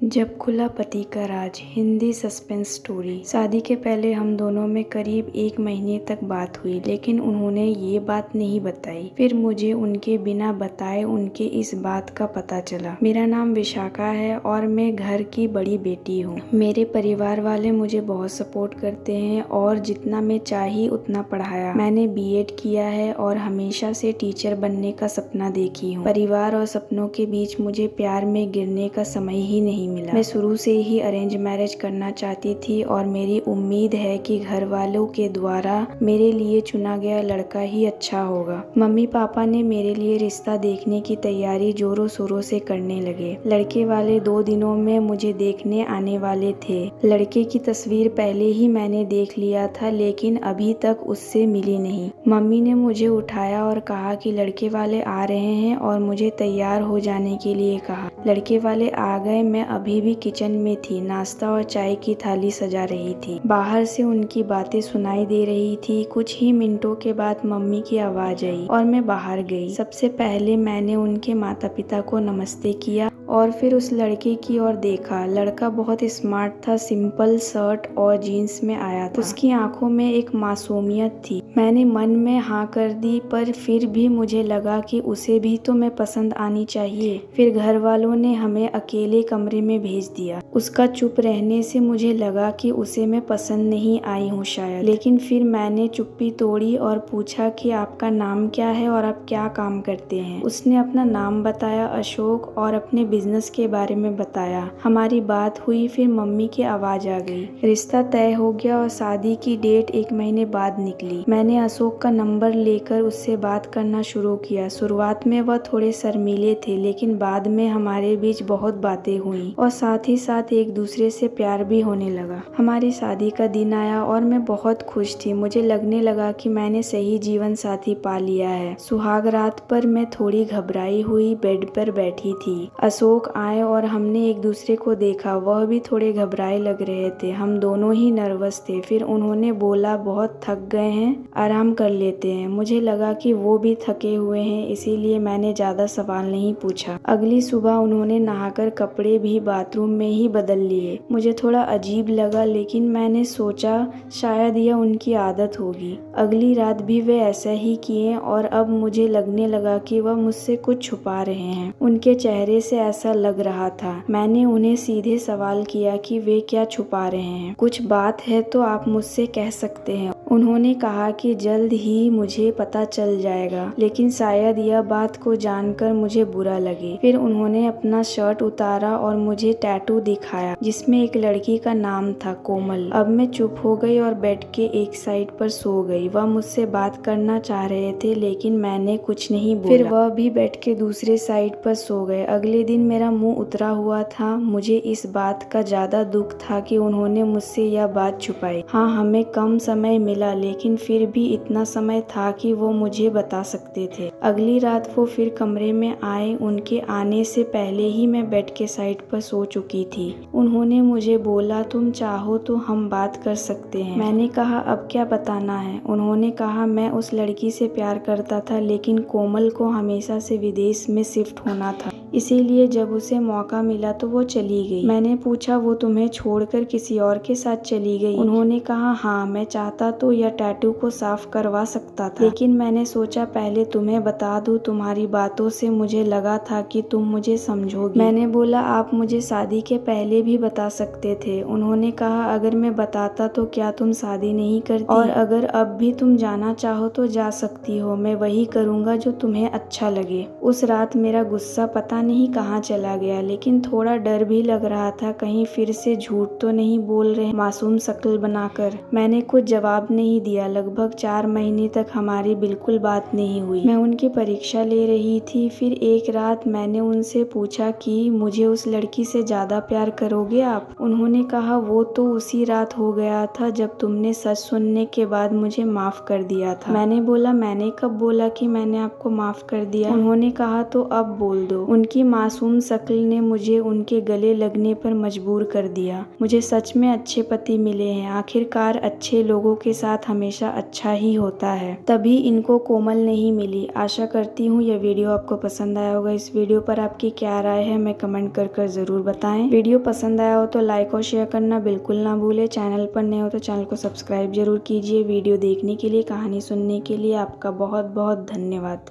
जब खुला पति का राज, हिंदी सस्पेंस स्टोरी। शादी के पहले हम दोनों में करीब 1 महीने तक बात हुई, लेकिन उन्होंने ये बात नहीं बताई। फिर मुझे उनके बिना बताए उनके इस बात का पता चला। मेरा नाम विशाखा है और मैं घर की बड़ी बेटी हूँ। मेरे परिवार वाले मुझे बहुत सपोर्ट करते हैं और जितना मैं चाही उतना पढ़ाया। मैंने बीएड किया है और हमेशा से टीचर बनने का सपना देखी हूँ। परिवार और सपनों के बीच मुझे प्यार में गिरने का समय ही नहीं मिला। मैं शुरू से ही अरेंज मैरिज करना चाहती थी और मेरी उम्मीद है कि घर वालों के द्वारा मेरे लिए चुना गया लड़का ही अच्छा होगा। मम्मी पापा ने मेरे लिए रिश्ता देखने की तैयारी जोरों शोरों से करने लगे। लड़के वाले 2 दिनों में मुझे देखने आने वाले थे। लड़के की तस्वीर पहले ही मैंने देख लिया था, लेकिन अभी तक उससे मिली नहीं। मम्मी ने मुझे उठाया और कहा कि लड़के वाले आ रहे हैं और मुझे तैयार हो जाने के लिए कहा। लड़के वाले आ गए। मैं अभी भी किचन में थी, नाश्ता और चाय की थाली सजा रही थी। बाहर से उनकी बातें सुनाई दे रही थी। कुछ ही मिनटों के बाद मम्मी की आवाज आई और मैं बाहर गई। सबसे पहले मैंने उनके माता पिता को नमस्ते किया और फिर उस लड़के की ओर देखा। लड़का बहुत स्मार्ट था, सिंपल शर्ट और जीन्स में आया था। उसकी आंखों में एक मासूमियत थी। मैंने मन में हाँ कर दी, पर फिर भी मुझे लगा कि उसे भी तो मैं पसंद आनी चाहिए। फिर घर वालों ने हमें अकेले कमरे में भेज दिया। उसका चुप रहने से मुझे लगा कि उसे मैं पसंद नहीं आई हूँ शायद। लेकिन फिर मैंने चुप्पी तोड़ी और पूछा कि आपका नाम क्या है और आप क्या काम करते हैं। उसने अपना नाम बताया, अशोक, और अपने बिजनेस के बारे में बताया। हमारी बात हुई। फिर मम्मी की आवाज आ गई। रिश्ता तय हो गया और शादी की डेट 1 महीने बाद निकली। मैंने अशोक का नंबर लेकर उससे बात करना शुरू किया। शुरुआत में वह थोड़े शर्मीले थे, लेकिन बाद में हमारे बीच बहुत बातें हुई और साथ ही साथ एक दूसरे से प्यार भी होने लगा। हमारी शादी का दिन आया और मैं बहुत खुश थी। मुझे लगने लगा कि मैंने सही जीवन साथी पा लिया है। सुहाग रात पर मैं थोड़ी घबराई हुई बेड पर बैठी थी। अशोक आए और हमने एक दूसरे को देखा। वह भी थोड़े घबराए लग रहे थे। हम दोनों ही नर्वस थे। फिर उन्होंने बोला, बहुत थक गए हैं, आराम कर लेते हैं। मुझे लगा कि वो भी थके हुए हैं, इसीलिए मैंने ज्यादा सवाल नहीं पूछा। अगली सुबह उन्होंने नहाकर कपड़े भी बाथरूम में ही बदल लिए। मुझे थोड़ा अजीब लगा, लेकिन मैंने सोचा शायद यह उनकी आदत होगी। अगली रात भी वे ऐसा ही किए और अब मुझे लगने लगा कि वह मुझसे कुछ छुपा रहे हैं। उनके चेहरे से ऐसा लग रहा था। मैंने उन्हें सीधे सवाल किया कि वे क्या छुपा रहे हैं। कुछ बात है तो आप मुझसे कह सकते हैं। उन्होंने कहा कि जल्द ही मुझे पता चल जाएगा, लेकिन शायद यह बात को जानकर मुझे बुरा लगे। फिर उन्होंने अपना शर्ट उतारा और मुझे टैटू दिखाया, जिसमें एक लड़की का नाम था, कोमल। अब मैं चुप हो गई और बेड के एक साइड पर सो गई। वह मुझसे बात करना चाह रहे थे, लेकिन मैंने कुछ नहीं बोला। फिर वह भी बेड के दूसरे साइड पर सो गए। अगले दिन मेरा मुंह उतरा हुआ था। मुझे इस बात का ज्यादा दुख था कि उन्होंने मुझसे यह बात छुपाई। हाँ, हमें कम समय मिला, लेकिन फिर भी इतना समय था कि वो मुझे बता सकते थे। अगली रात वो फिर कमरे में आए। उनके आने से पहले ही मैं बेड के साइड पर सो चुकी थी। उन्होंने मुझे बोला, तुम चाहो तो हम बात कर सकते हैं। मैंने कहा, अब क्या बताना है? उन्होंने कहा, मैं उस लड़की से प्यार करता था, लेकिन कोमल को हमेशा से विदेश में शिफ्ट होना था, इसीलिए जब उसे मौका मिला तो वो चली गई। मैंने पूछा, वो तुम्हें छोड़कर किसी और के साथ चली गई? उन्होंने कहा, हाँ, मैं चाहता तो यह टैटू को साफ करवा सकता था, लेकिन मैंने सोचा पहले तुम्हें बता दूं। तुम्हारी बातों से मुझे लगा था कि तुम मुझे समझोगी। मैंने बोला, आप मुझे शादी के पहले भी बता सकते थे। उन्होंने कहा, अगर मैं बताता तो क्या तुम शादी नहीं करती? और अगर अब भी तुम जाना चाहो तो जा सकती हो। मैं वही करूँगा जो तुम्हें अच्छा लगे। उस रात मेरा गुस्सा पता नहीं कहाँ चला गया, लेकिन थोड़ा डर भी लग रहा था, कहीं फिर से झूठ तो नहीं बोल रहे मासूम शक्ल बनाकर। मैंने कुछ जवाब नहीं दिया। लगभग 4 महीने तक हमारी बिल्कुल बात नहीं हुई। मैं उनकी परीक्षा ले रही थी। फिर एक रात मैंने उनसे पूछा कि मुझे उस लड़की से ज्यादा प्यार करोगे आप? उन्होंने कहा, वो तो उसी रात हो गया था जब तुमने सच सुनने के बाद मुझे माफ कर दिया था। मैंने बोला, मैंने कब बोला कि मैंने आपको माफ कर दिया? उन्होंने कहा, तो अब बोल दो। उनकी की मासूम शक्ल ने मुझे उनके गले लगने पर मजबूर कर दिया। मुझे सच में अच्छे पति मिले हैं। आखिरकार अच्छे लोगों के साथ हमेशा अच्छा ही होता है। तभी इनको कोमल नहीं मिली। आशा करती हूँ यह वीडियो आपको पसंद आया होगा। इस वीडियो पर आपकी क्या राय है हमें कमेंट कर ज़रूर बताएं। वीडियो पसंद आया हो तो लाइक और शेयर करना बिल्कुल ना भूलें। चैनल पर नए हो तो चैनल को सब्सक्राइब जरूर कीजिए। वीडियो देखने के लिए, कहानी सुनने के लिए आपका बहुत बहुत धन्यवाद।